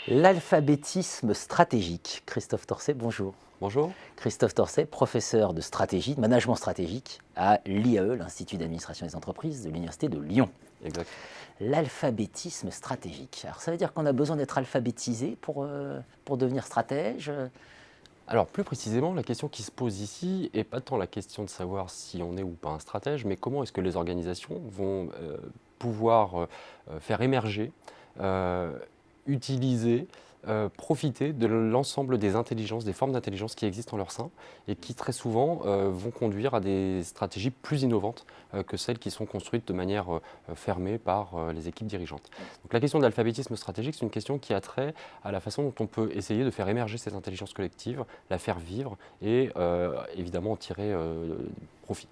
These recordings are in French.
L'alphabétisme stratégique. Christophe Torset, bonjour. Bonjour. Christophe Torset, professeur de stratégie, de management stratégique à l'IAE, l'Institut d'administration des entreprises de l'Université de Lyon. Exact. L'alphabétisme stratégique. Alors ça veut dire qu'on a besoin d'être alphabétisé pour devenir stratège? Alors plus précisément, la question qui se pose ici n'est pas tant la question de savoir si on est ou pas un stratège, mais comment est-ce que les organisations vont pouvoir faire émerger, utiliser, profiter de l'ensemble des intelligences, des formes d'intelligence qui existent en leur sein et qui très souvent vont conduire à des stratégies plus innovantes que celles qui sont construites de manière fermée par les équipes dirigeantes. Donc la question de l'alphabétisme stratégique, c'est une question qui a trait à la façon dont on peut essayer de faire émerger cette intelligence collective, la faire vivre et évidemment en tirer profit.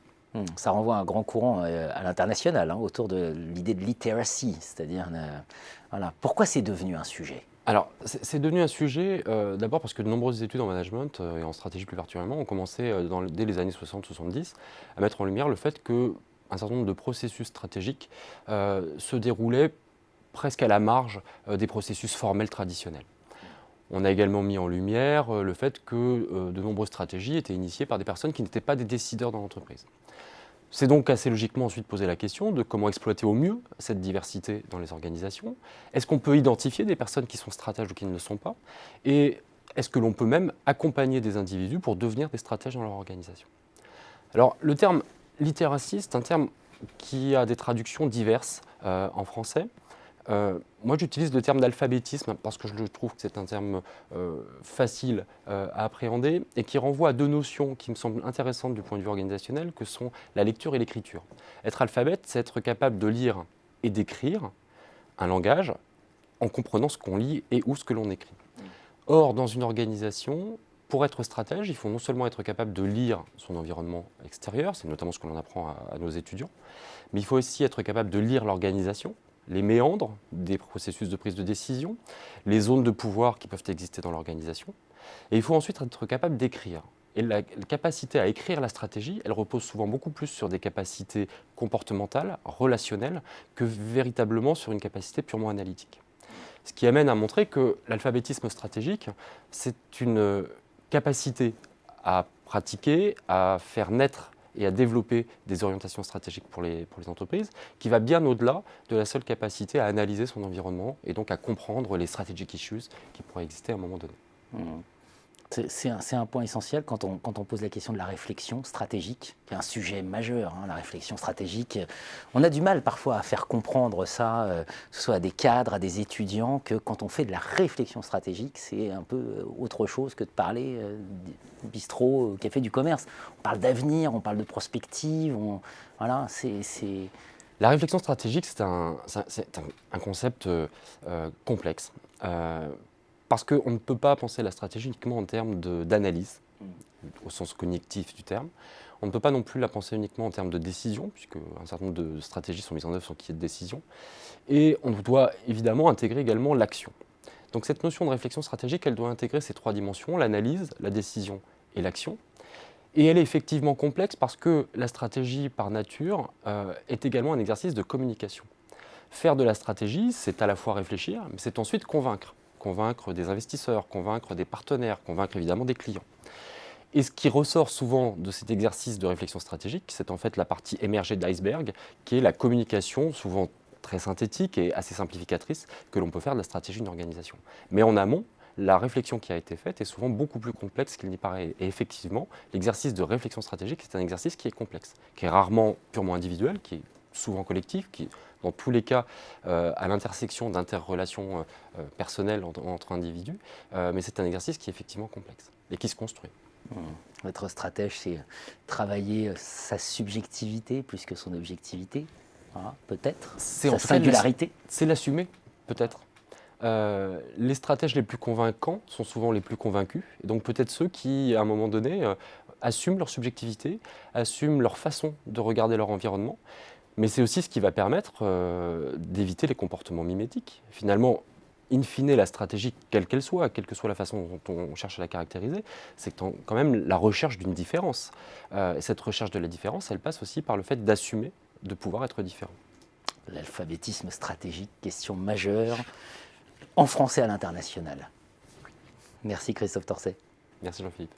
Ça renvoie à un grand courant à l'international autour de l'idée de literacy, c'est-à-dire voilà. Pourquoi c'est devenu un sujet? Alors, c'est devenu un sujet d'abord parce que de nombreuses études en management et en stratégie plus particulièrement ont commencé dès les années 60-70 à mettre en lumière le fait qu'un certain nombre de processus stratégiques se déroulaient presque à la marge des processus formels traditionnels. On a également mis en lumière le fait que de nombreuses stratégies étaient initiées par des personnes qui n'étaient pas des décideurs dans l'entreprise. C'est donc assez logiquement ensuite poser la question de comment exploiter au mieux cette diversité dans les organisations. Est-ce qu'on peut identifier des personnes qui sont stratèges ou qui ne le sont pas? Et est-ce que l'on peut même accompagner des individus pour devenir des stratèges dans leur organisation? Alors le terme littératie, c'est un terme qui a des traductions diverses en français. Moi, j'utilise le terme d'alphabétisme parce que je trouve que c'est un terme facile à appréhender et qui renvoie à deux notions qui me semblent intéressantes du point de vue organisationnel, que sont la lecture et l'écriture. Être alphabète, c'est être capable de lire et d'écrire un langage en comprenant ce qu'on lit et ou ce que l'on écrit. Or, dans une organisation, pour être stratège, il faut non seulement être capable de lire son environnement extérieur, c'est notamment ce que l'on apprend à nos étudiants, mais il faut aussi être capable de lire l'organisation, les méandres des processus de prise de décision, les zones de pouvoir qui peuvent exister dans l'organisation. Et il faut ensuite être capable d'écrire. Et la capacité à écrire la stratégie, elle repose souvent beaucoup plus sur des capacités comportementales, relationnelles, que véritablement sur une capacité purement analytique. Ce qui amène à montrer que l'alphabétisme stratégique, c'est une capacité à pratiquer, à faire naître et à développer des orientations stratégiques pour les entreprises, qui va bien au-delà de la seule capacité à analyser son environnement et donc à comprendre les strategic issues qui pourraient exister à un moment donné. C'est un point essentiel quand on pose la question de la réflexion stratégique, qui est un sujet majeur, la réflexion stratégique. On a du mal parfois à faire comprendre ça, que ce soit à des cadres, à des étudiants, que quand on fait de la réflexion stratégique, c'est un peu autre chose que de parler du bistrot, café du commerce. On parle d'avenir, on parle de prospective, voilà, c'est... La réflexion stratégique, c'est un concept complexe. Parce qu'on ne peut pas penser la stratégie uniquement en termes d'analyse, au sens cognitif du terme. On ne peut pas non plus la penser uniquement en termes de décision, puisque un certain nombre de stratégies sont mises en œuvre sans qu'il y ait de décision. Et on doit évidemment intégrer également l'action. Donc cette notion de réflexion stratégique, elle doit intégrer ces trois dimensions, l'analyse, la décision et l'action. Et elle est effectivement complexe parce que la stratégie, par nature, est également un exercice de communication. Faire de la stratégie, c'est à la fois réfléchir, mais c'est ensuite convaincre. Convaincre des investisseurs, convaincre des partenaires, convaincre évidemment des clients. Et ce qui ressort souvent de cet exercice de réflexion stratégique, c'est en fait la partie émergée de l'iceberg, qui est la communication, souvent très synthétique et assez simplificatrice, que l'on peut faire de la stratégie d'une organisation. Mais en amont, la réflexion qui a été faite est souvent beaucoup plus complexe qu'il n'y paraît. Et effectivement, l'exercice de réflexion stratégique, c'est un exercice qui est complexe, qui est rarement purement individuel, qui est souvent collectif, qui dans tous les cas à l'intersection d'interrelations personnelles entre individus, mais c'est un exercice qui est effectivement complexe et qui se construit. Être stratège, c'est travailler sa subjectivité plus que son objectivité, voilà, peut-être, sa singularité. C'est l'assumer, peut-être. Les stratèges les plus convaincants sont souvent les plus convaincus, et donc peut-être ceux qui, à un moment donné, assument leur subjectivité, assument leur façon de regarder leur environnement. Mais c'est aussi ce qui va permettre d'éviter les comportements mimétiques. Finalement, in fine, la stratégie, quelle que soit la façon dont on cherche à la caractériser, c'est quand même la recherche d'une différence. Et cette recherche de la différence, elle passe aussi par le fait d'assumer de pouvoir être différent. L'alphabétisme stratégique, question majeure, en français à l'international. Merci Christophe Torset. Merci Jean-Philippe.